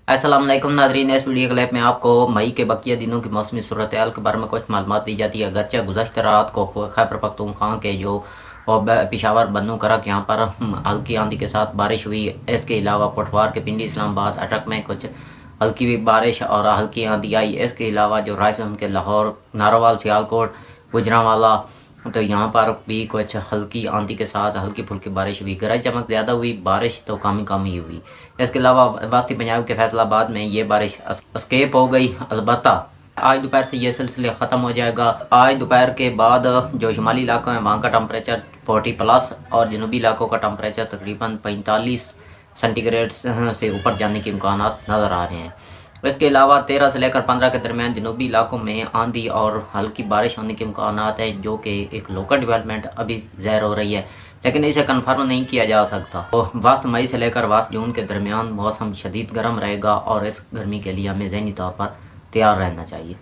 अस्सलाम वालेकुम नाज़रीन, इस वीडियो क्लिप में आपको मई के बकिया दिनों की मौसमी सूरत हाल के बारे में कुछ मालूमात दी जाती है। अगरचे गुज़श्ता रात को खैबर पख्तूनख्वा के जो और पेशावर बन्नू करक यहाँ पर हल्की आंधी के साथ बारिश हुई। इसके अलावा पटवार के पिंडी इस्लामाबाद अटक में कुछ हल्की बारिश और हल्की आंधी आई। इसके अलावा जो रायसन के लाहौर, नारोवाल, सियालकोट, गुजरांवाला, तो यहाँ पर भी कुछ हल्की आंधी के साथ हल्की फुल्की बारिश हुई। गरज चमक ज़्यादा हुई, बारिश तो कम ही हुई। इसके अलावा वस्ती पंजाब के फैसलाबाद में ये बारिश एस्केप हो गई। अलबत्ता आज दोपहर से ये सिलसिला ख़त्म हो जाएगा। आज दोपहर के बाद जो शुमाली इलाकों है वहाँ का टम्परेचर 40+ और जनूबी इलाकों का टम्परेचर तकरीबन 45 सेंटीग्रेड से ऊपर जाने के इम्कान नज़र आ रहे हैं। इसके अलावा 13 से लेकर 15 के दरमियान जनूबी इलाकों में आंधी और हल्की बारिश होने के इम्कान है, जो कि एक लोकल डेवलपमेंट अभी ज़ाहिर हो रही है, लेकिन इसे कन्फर्म नहीं किया जा सकता। तो वस्त मई से लेकर वस्त जून के दरमियान मौसम शदीद गर्म रहेगा और इस गर्मी के लिए हमें ज़हनी तौर पर तैयार रहना चाहिए।